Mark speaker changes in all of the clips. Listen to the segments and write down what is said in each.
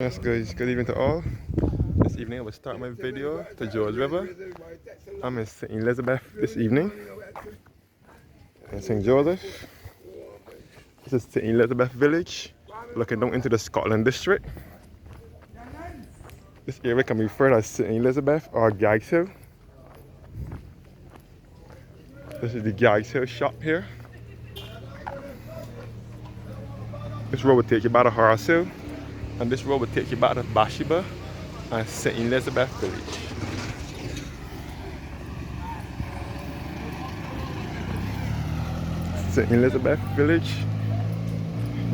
Speaker 1: Yes guys, good evening to all. This evening I will start my video to George River. I'm in St. Elizabeth this evening in St. Joseph. This is St. Elizabeth village, looking down into the Scotland district. This area can be referred as St. Elizabeth or Gags Hill. This is the Gags Hill shop here. This road will take you back to Horace Hill, and this road will take you back to Bathsheba and St. Elizabeth village. St. Elizabeth village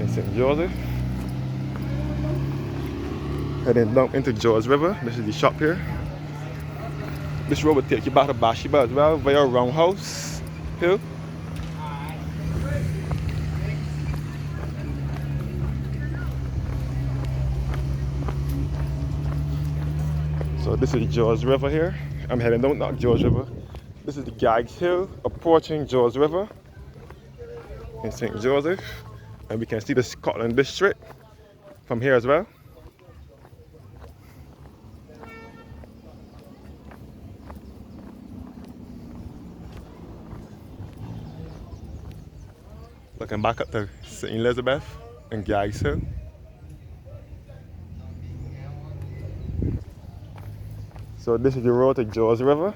Speaker 1: in St. Joseph. Heading down into George River. This is the shop here. This road will take you back to Bathsheba as well via Roundhouse Hill. So this is George River here. I'm heading down, not George River. This is the Gags Hill approaching George River in St. Joseph. And we can see the Scotland district from here as well. Looking back up to St. Elizabeth and Gags Hill. So this is the road to George River.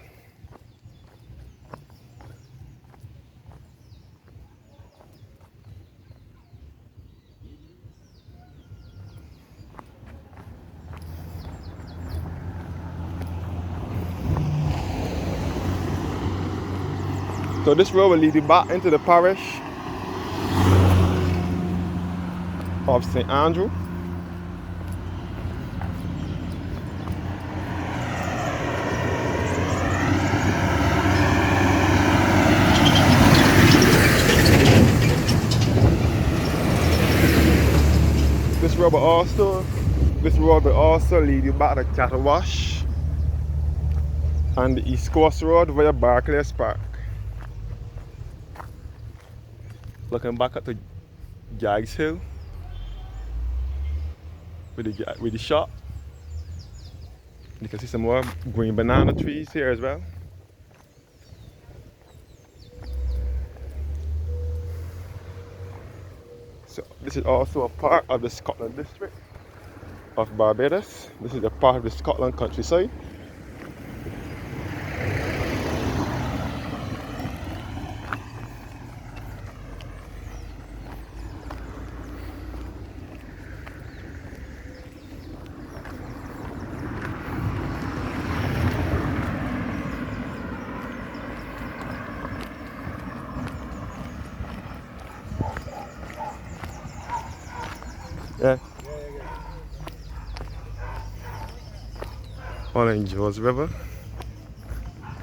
Speaker 1: So this road will lead you back into the parish of St. Andrew. This road will also lead you back to Cattle Wash and the East Coast Road via Barclays Park. Looking back at the Gags Hill with the shop. You can see some more green banana trees here as well. So this is also a part of the Scotland district of Barbados. This is a part of the Scotland countryside. Yeah. Following George River.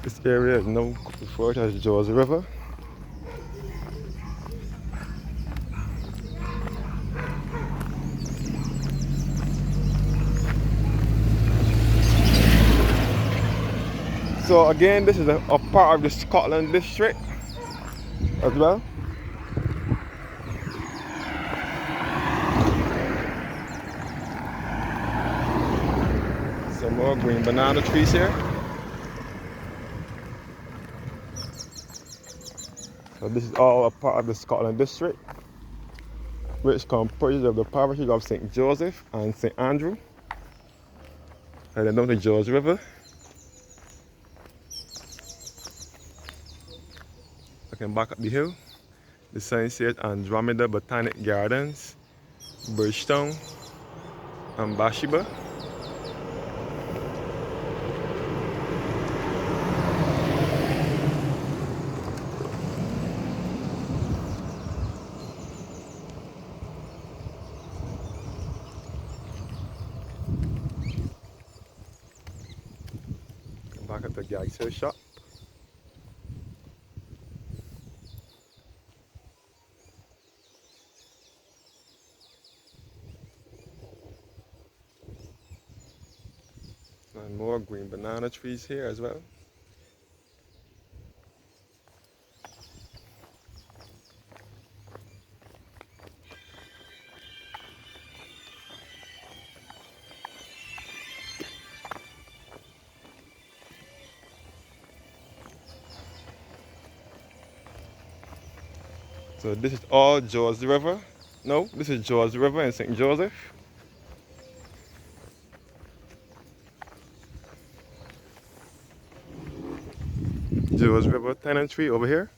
Speaker 1: This area is now referred as George River. So again, this is a part of the Scotland district as well. Some more green banana trees here. So this is all a part of the Scotland district, which comprises of the parishes of St. Joseph and St. Andrew. Heading down to George River. Looking back up the hill, the sign says Andromeda Botanic Gardens, Bridgetown, and Bathsheba. Back at the Gags Hill shop. And more green banana trees here as well. So this is all George River. No, this is George River in St. Joseph. George River tenantry over here.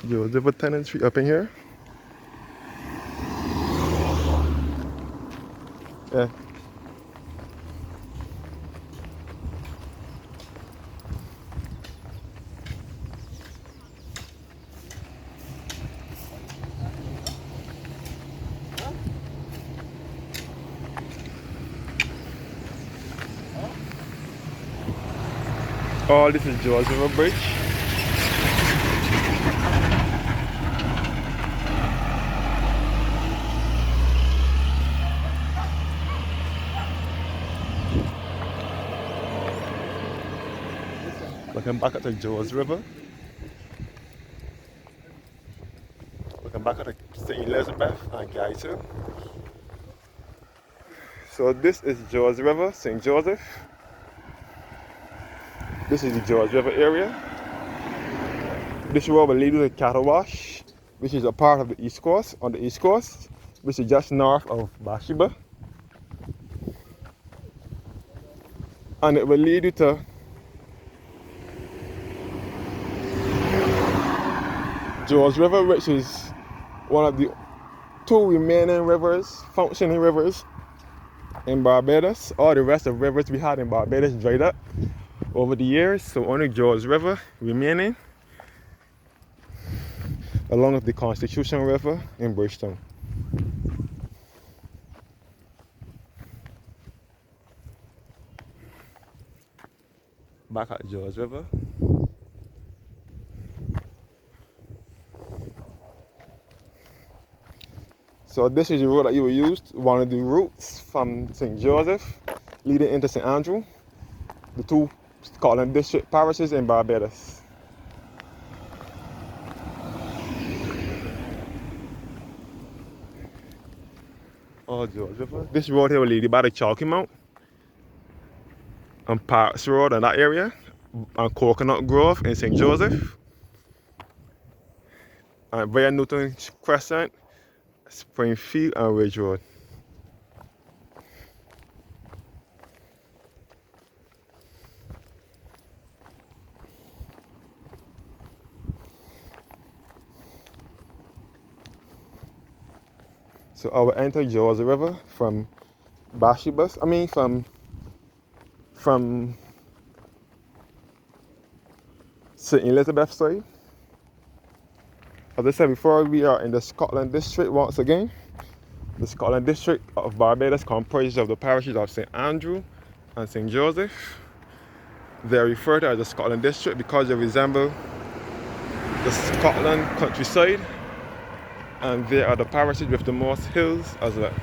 Speaker 1: George River tenantry up in here. Yeah. Oh, this is George River Bridge. Looking back at the George River. Looking back at the St. Elizabeth and Guyton. So this is George River, St. Joseph. This is the George River area. This road will lead you to Cattle Wash, which is a part of the East Coast, on the East Coast, which is just north of Bathsheba. And it will lead you to George River, which is one of the two remaining rivers, functioning rivers in Barbados. All the rest of rivers we had in Barbados dried up over the years, so only George River remaining, along with the Constitution River in Bridgetown. Back at George River. So this is the road that you will use, one of the routes from St. Joseph leading into St. Andrew, the two Scotland District parishes in Barbados. Oh, George River. This road here will lead you by the Chalky Mount and Parks Road in that area, and Coconut Grove in St. Joseph, and via Newton Crescent, Springfield and Ridge Road. So I will enter George River from Bathsheba, from St. Elizabeth side. As I said before, we are in the Scotland District once again. The Scotland District of Barbados comprises of the parishes of St. Andrew and St. Joseph. They are referred to as the Scotland District because they resemble the Scotland countryside, and they are the parishes with the most hills as well.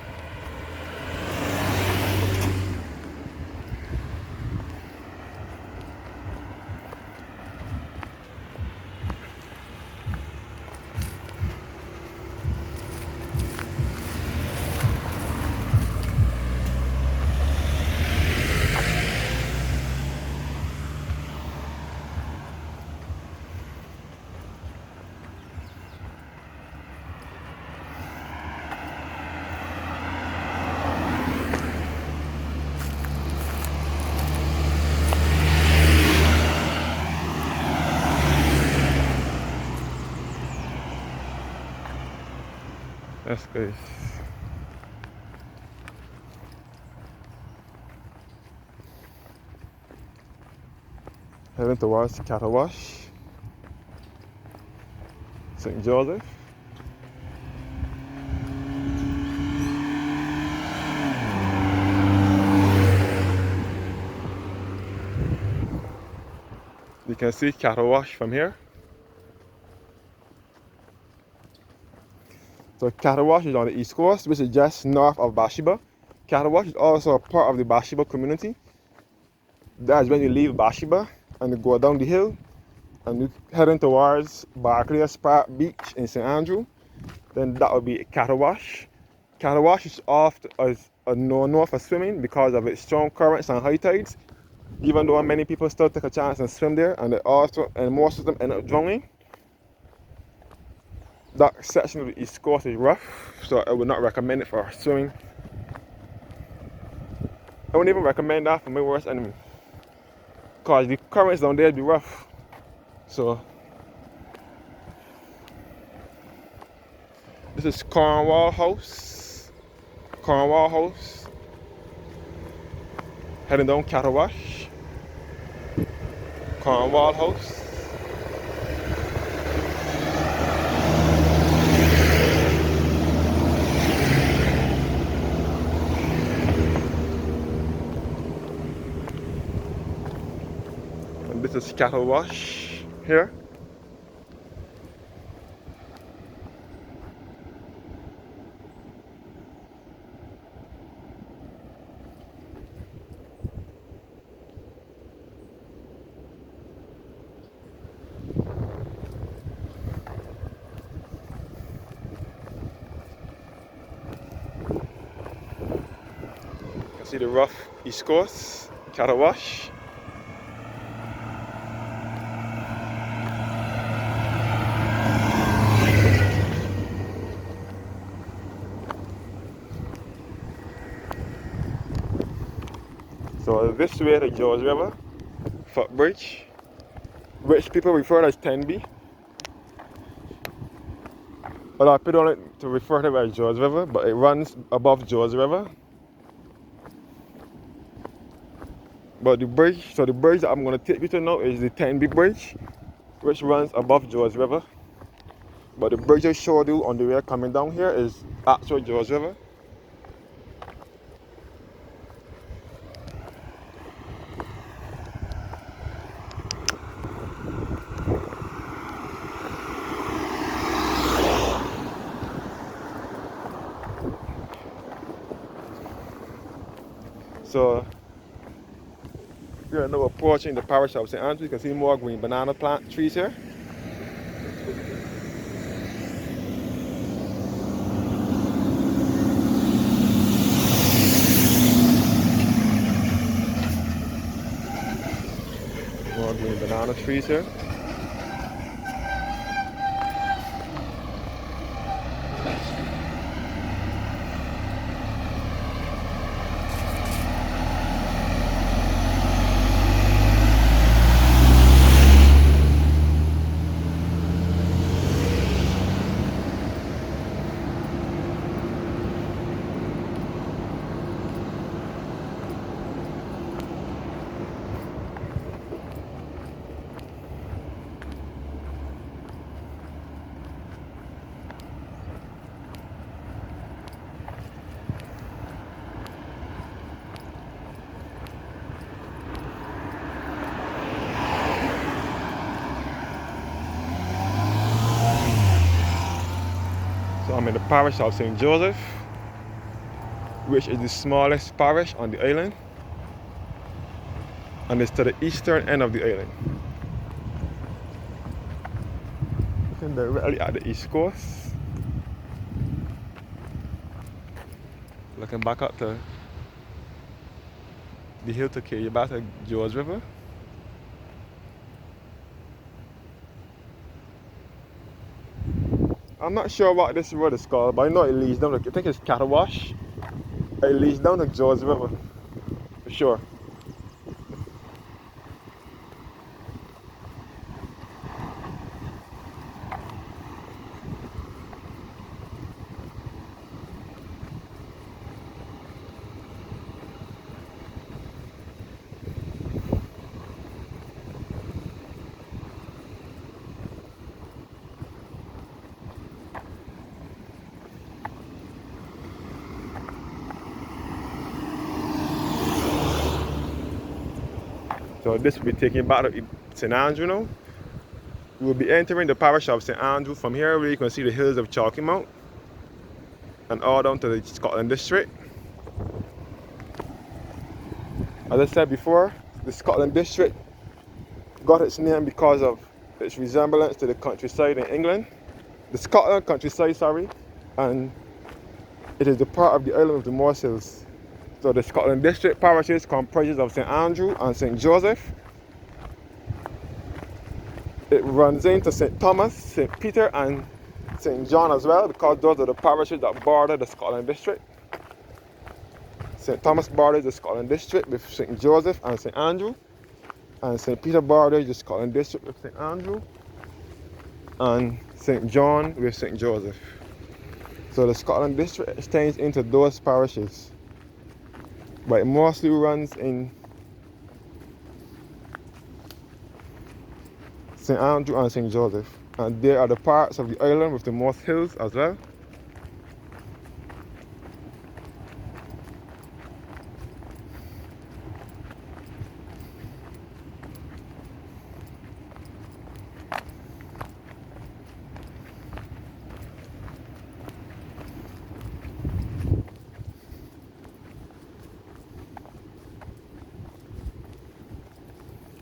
Speaker 1: That's good. Heading towards Cattle Wash, St. Joseph. You can see Cattle Wash from here. So Cattle Wash is on the East Coast, which is just north of Bathsheba. Cattle Wash is also a part of the Bathsheba community. That's when you leave Bathsheba and you go down the hill and you heading towards Barclays Park Beach in St. Andrew. Then that would be Cattle Wash. Cattle Wash is a no-no for swimming because of its strong currents and high tides. Even though many people still take a chance and swim there, and most of them end up drowning. That section of the East Coast is rough, so I would not recommend it for swimming. I wouldn't even recommend that for my worst enemy, because the currents down there be rough. So this is Cornwall House. Cornwall House. Heading down Catawash. Cornwall House. And this is Catawash here. You can see the rough East Coast, Catawash. So this way to George River, footbridge, which people refer to as 10B. A lot of people don't like to refer to it as George River, but it runs above George River. But the bridge that I'm going to take you to now is the 10B bridge, which runs above George River. But the bridge I showed you on the way coming down here is actual George River. So we are now approaching the parish of St. Andrew. You can see more green banana plant trees here. More green banana trees here. So I'm in the parish of St. Joseph, which is the smallest parish on the island, and it's to the eastern end of the island. Looking directly at the east coast. Looking back up to the hill to carry you back to George River. I'm not sure what this road is called, but I know it leads down to, I think it's Catawash. It leads down to George River, for sure. So this will be taking back to St. Andrew now. We will be entering the parish of St. Andrew from here, where you can see the hills of Chalky Mount and all down to the Scotland District. As I said before, the Scotland District got its name because of its resemblance to the countryside in England, the Scotland countryside, sorry, and it is the part of the island of the Morsels So the Scotland District parishes comprises of St Andrew and St Joseph. It runs into St Thomas, St Peter and St John as well, because those are the parishes that border the Scotland District. St Thomas borders the Scotland District with St Joseph and St Andrew, and St Peter borders the Scotland District with St Andrew, and St John with St Joseph. So the Scotland District extends into those parishes, but it mostly runs in St Andrew and St Joseph, and they are the parts of the island with the most hills as well.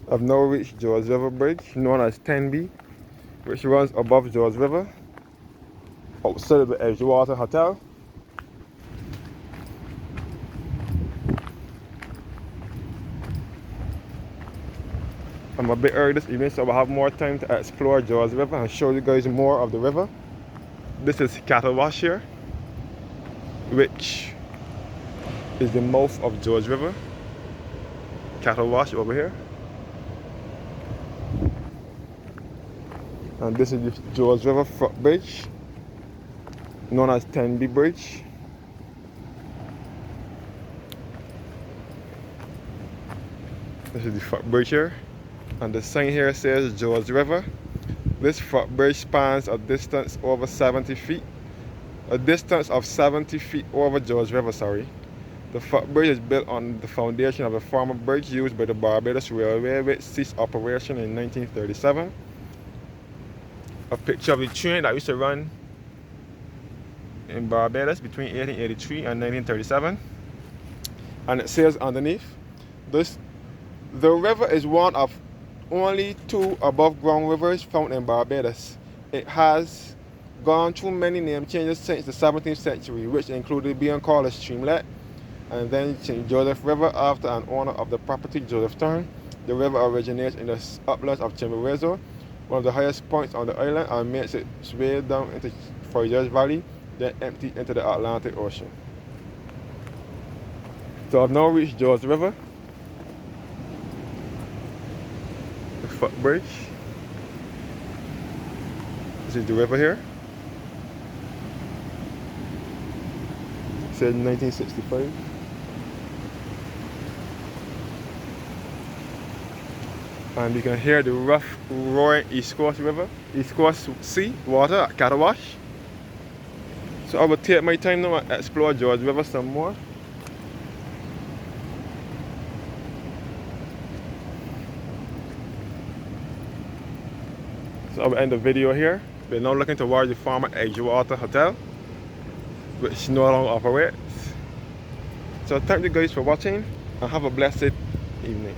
Speaker 1: I've now reached George River Bridge, known as Tenby, which runs above George River, outside of the Edgewater Hotel. I'm a bit early this evening, so I'll have more time to explore George River and show you guys more of the river. This is Cattle Wash here, which is the mouth of George River. Cattle Wash over here. And this is the George River footbridge, known as Tenby Bridge. This is the footbridge here, and the sign here says George River. This footbridge spans a distance over 70 feet, a distance of 70 feet over George River, sorry. The footbridge is built on the foundation of a former bridge used by the Barbados Railway, which ceased operation in 1937. A picture of the train that used to run in Barbados between 1883 and 1937, and it says underneath, the river is one of only 2 above ground rivers found in Barbados. It has gone through many name changes since the 17th century, which included being called a streamlet, and then St Joseph River after an owner of the property, Joseph Turn. The river originates in the uplands of Chimborazo, one of the highest points on the island, and makes its way down into Foyers Valley, then empties into the Atlantic Ocean. So I've now reached George River, the footbridge. This is the river here. It said 1965. And you can hear the rough roaring East Coast River, East Coast Sea water at Cattle Wash. So I will take my time now and explore George River some more. So I will end the video here. We're now looking towards the former Edgewater Hotel, which no longer operates. So thank you guys for watching, and have a blessed evening.